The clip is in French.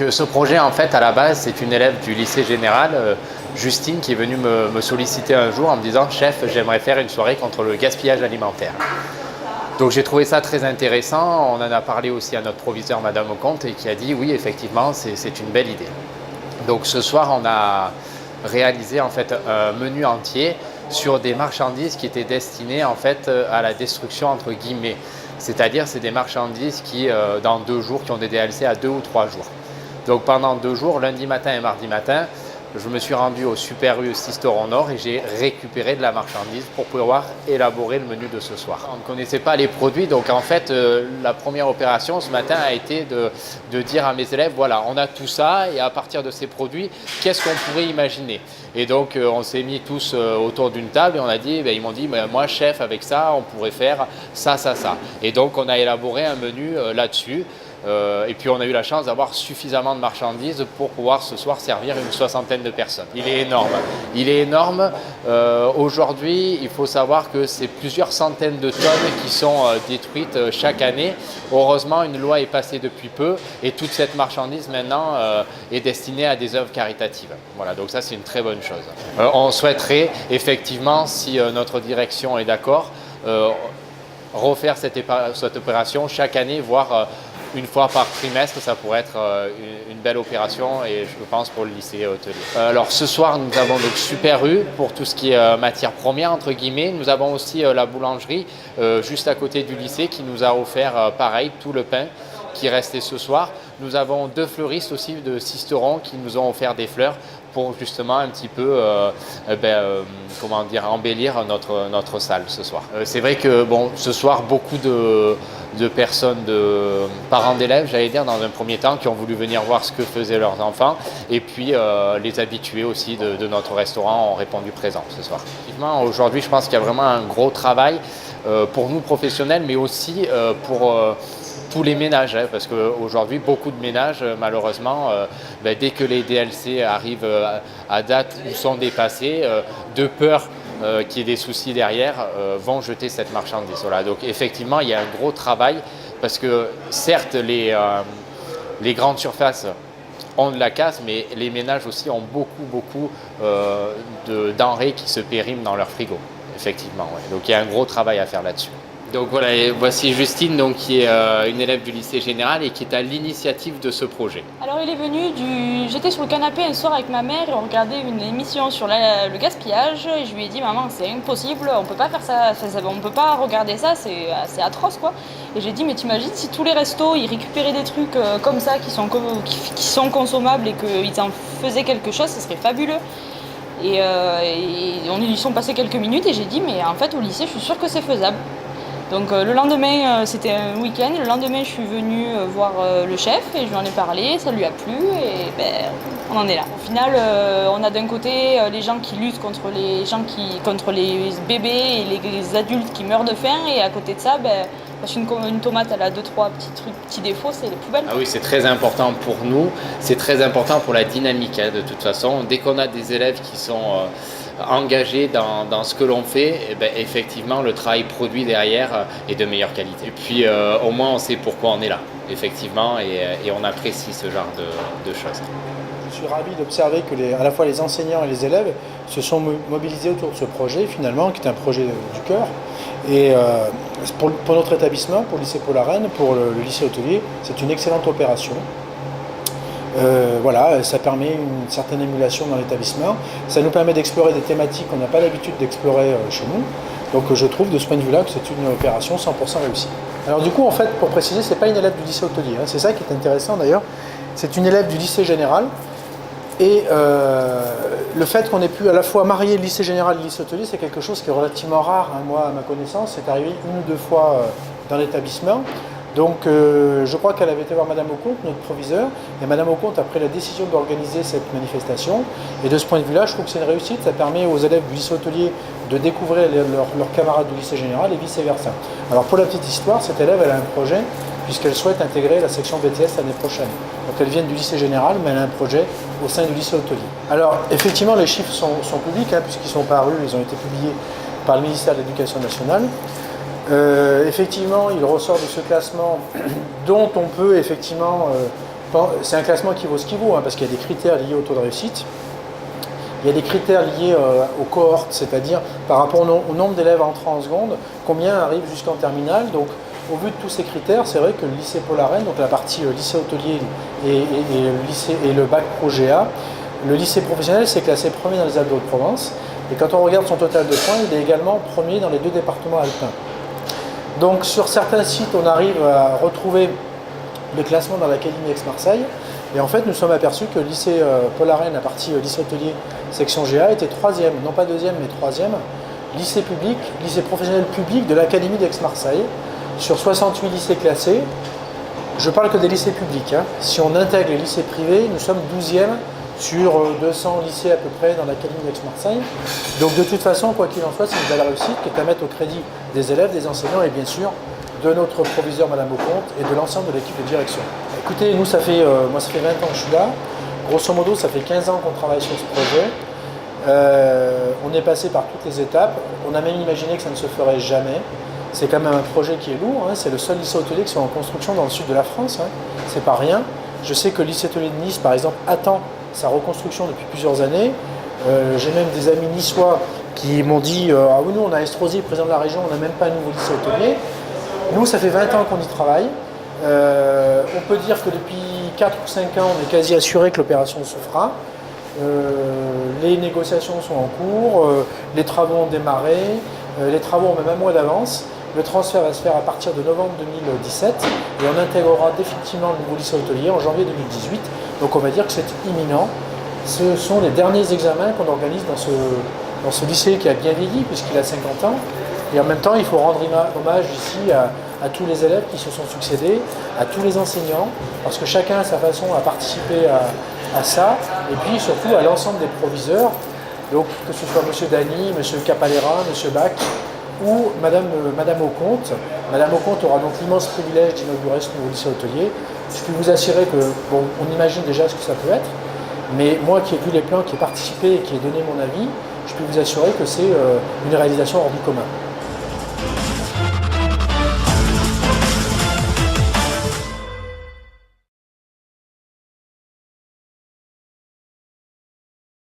ce projet, en fait, à la base, c'est une élève du lycée général, Justine, qui est venue me solliciter un jour en me disant « Chef, j'aimerais faire une soirée contre le gaspillage alimentaire ». Donc j'ai trouvé ça très intéressant. On en a parlé aussi à notre proviseur, Madame Ocomte, et qui a dit « Oui, effectivement, c'est une belle idée ». Donc ce soir, on a réalisé en fait un menu entier sur des marchandises qui étaient destinées en fait à la destruction entre guillemets. C'est-à-dire c'est des marchandises qui, dans 2 jours, qui ont des DLC à 2 ou 3 jours. Donc pendant 2 jours, lundi matin et mardi matin, je me suis rendu au Super U Sisteron Nord et j'ai récupéré de la marchandise pour pouvoir élaborer le menu de ce soir. On ne connaissait pas les produits, donc en fait, la première opération ce matin a été de dire à mes élèves, voilà, on a tout ça et à partir de ces produits, qu'est-ce qu'on pourrait imaginer? Et donc, on s'est mis tous autour d'une table et on a dit, ils m'ont dit, moi chef, avec ça, on pourrait faire ça, ça, ça. Et donc, on a élaboré un menu là-dessus. Et puis on a eu la chance d'avoir suffisamment de marchandises pour pouvoir ce soir servir une 60aine de personnes. Il est énorme. Il est énorme. Aujourd'hui, il faut savoir que c'est plusieurs centaines de tonnes qui sont détruites chaque année. Heureusement, une loi est passée depuis peu et toute cette marchandise maintenant est destinée à des œuvres caritatives. Voilà, donc ça c'est une très bonne chose. On souhaiterait effectivement, si notre direction est d'accord, refaire cette opération chaque année, voire une fois par trimestre, ça pourrait être une belle opération et je pense pour le lycée hôtelier. Alors ce soir, nous avons donc Super U pour tout ce qui est matière première entre guillemets. Nous avons aussi la boulangerie juste à côté du lycée qui nous a offert pareil tout le pain qui restait ce soir. Nous avons 2 fleuristes aussi de Sisteron qui nous ont offert des fleurs pour justement un petit peu comment dire, embellir notre salle ce soir. C'est vrai que bon, ce soir, beaucoup de personnes, de parents d'élèves, j'allais dire, dans un premier temps, qui ont voulu venir voir ce que faisaient leurs enfants. Et puis, les habitués aussi de notre restaurant ont répondu présent ce soir. Effectivement, aujourd'hui, je pense qu'il y a vraiment un gros travail pour nous professionnels, mais aussi pour tous les ménages, hein, parce qu'aujourd'hui, beaucoup de ménages, malheureusement, dès que les DLC arrivent à date ou sont dépassés, de peur qu'il y ait des soucis derrière, vont jeter cette marchandise. Voilà. Donc effectivement, il y a un gros travail, parce que certes, les grandes surfaces ont de la casse, mais les ménages aussi ont beaucoup de denrées qui se périment dans leur frigo. Effectivement, ouais. Donc il y a un gros travail à faire là-dessus. Donc voilà, et voici Justine, donc, qui est une élève du lycée général et qui est à l'initiative de ce projet. Alors il est venu j'étais sur le canapé un soir avec ma mère et on regardait une émission sur le gaspillage et je lui ai dit maman c'est impossible, on peut pas faire ça, on peut pas regarder ça, c'est atroce quoi. Et j'ai dit mais t'imagines si tous les restos ils récupéraient des trucs comme ça qui sont consommables et qu'ils en faisaient quelque chose, ce serait fabuleux. Et on y sont passés quelques minutes et j'ai dit mais en fait au lycée je suis sûre que c'est faisable. Donc le lendemain, c'était un week-end, le lendemain je suis venue voir le chef et je lui en ai parlé, ça lui a plu et on en est là. Au final, on a d'un côté les gens qui luttent contre les bébés et les adultes qui meurent de faim et à côté de ça, parce qu'une tomate elle a 2-3 petits défauts, c'est les poubelles. Ah oui, c'est très important pour nous, c'est très important pour la dynamique hein, de toute façon. Dès qu'on a des élèves qui sont engagés dans ce que l'on fait, effectivement le travail produit derrière est de meilleure qualité. Et puis au moins on sait pourquoi on est là, effectivement, et on apprécie ce genre de choses. Je suis ravi d'observer que à la fois les enseignants et les élèves se sont mobilisés autour de ce projet finalement, qui est un projet du cœur. Et pour notre établissement, pour le lycée Paul Arène, pour le lycée hôtelier, c'est une excellente opération. Voilà, ça permet une certaine émulation dans l'établissement. Ça nous permet d'explorer des thématiques qu'on n'a pas l'habitude d'explorer chez nous. Donc je trouve de ce point de vue-là que c'est une opération 100% réussie. Alors du coup, en fait, pour préciser, c'est pas une élève du lycée hôtelier. Hein. C'est ça qui est intéressant d'ailleurs. C'est une élève du lycée général. Et le fait qu'on ait pu à la fois marier le lycée général et le lycée hôtelier, c'est quelque chose qui est relativement rare. Hein. Moi, à ma connaissance, c'est arrivé 1 ou 2 fois dans l'établissement. Donc je crois qu'elle avait été voir Madame Ocomte, notre proviseur, et Madame Ocomte a pris la décision d'organiser cette manifestation. Et de ce point de vue-là, je trouve que c'est une réussite. Ça permet aux élèves du lycée hôtelier de découvrir leurs camarades du lycée général et vice-versa. Alors pour la petite histoire, cette élève, elle a un projet puisqu'elle souhaite intégrer la section BTS l'année prochaine. Donc elle vient du lycée général, mais elle a un projet au sein du lycée hôtelier. Alors effectivement, les chiffres sont publics, hein, puisqu'ils sont parus, ils ont été publiés par le ministère de l'Éducation nationale. Effectivement, il ressort de ce classement dont on peut effectivement c'est un classement qui vaut ce qu'il vaut, hein, parce qu'il y a des critères liés au taux de réussite. Il y a des critères liés aux cohortes, c'est-à-dire par rapport au nombre d'élèves entrant en seconde, combien arrivent jusqu'en terminale. Donc, au vu de tous ces critères, c'est vrai que le lycée Paul Arène, donc la partie lycée hôtelier et le bac Pro GA, le lycée professionnel s'est classé premier dans les Alpes de Haute-Provence. Et quand on regarde son total de points, il est également premier dans les 2 départements alpins. Donc, sur certains sites, on arrive à retrouver le classement dans l'Académie Aix-Marseille. Et en fait, nous sommes aperçus que le lycée Paul Arène, la partie lycée hôtelier section GA, était 3e, non pas 2e, mais 3e, lycée public, lycée professionnel public de l'Académie d'Aix-Marseille. Sur 68 lycées classés, je parle que des lycées publics. Hein. Si on intègre les lycées privés, nous sommes 12e sur 200 lycées à peu près dans l'Académie d'Aix-Marseille. Donc de toute façon, quoi qu'il en soit, c'est une belle réussite qui est à mettre au crédit des élèves, des enseignants et bien sûr de notre proviseur Madame Auconte et de l'ensemble de l'équipe de direction. Écoutez, nous, moi ça fait 20 ans que je suis là. Grosso modo, ça fait 15 ans qu'on travaille sur ce projet. On est passé par toutes les étapes. On a même imaginé que ça ne se ferait jamais. C'est quand même un projet qui est lourd. Hein. C'est le seul lycée hôtelier qui soit en construction dans le sud de la France. Hein. C'est pas rien. Je sais que le lycée hôtelier de Nice, par exemple, attend sa reconstruction depuis plusieurs années. J'ai même des amis niçois qui m'ont dit ah oui, nous on a Estrosi, le président de la région, on n'a même pas un nouveau lycée hôtelier. Nous, ça fait 20 ans qu'on y travaille. On peut dire que depuis 4 ou 5 ans, on est quasi assuré que l'opération se fera. Les négociations sont en cours, les travaux ont démarré, les travaux ont même un mois d'avance. Le transfert va se faire à partir de novembre 2017 et on intégrera définitivement le nouveau lycée hôtelier en janvier 2018. Donc on va dire que c'est imminent. Ce sont les derniers examens qu'on organise dans ce lycée qui a bien vieilli puisqu'il a 50 ans. Et en même temps, il faut rendre hommage ici à tous les élèves qui se sont succédés, à tous les enseignants, parce que chacun à sa façon a participé à ça, et puis surtout à l'ensemble des proviseurs, donc que ce soit M. Dany, M. Capalera, M. Bach ou Madame Auconte. Madame Auconte aura donc l'immense privilège d'inaugurer ce nouveau lycée hôtelier. Je peux vous assurer que, bon, on imagine déjà ce que ça peut être, mais moi qui ai vu les plans, qui ai participé et qui ai donné mon avis, je peux vous assurer que c'est une réalisation hors du commun.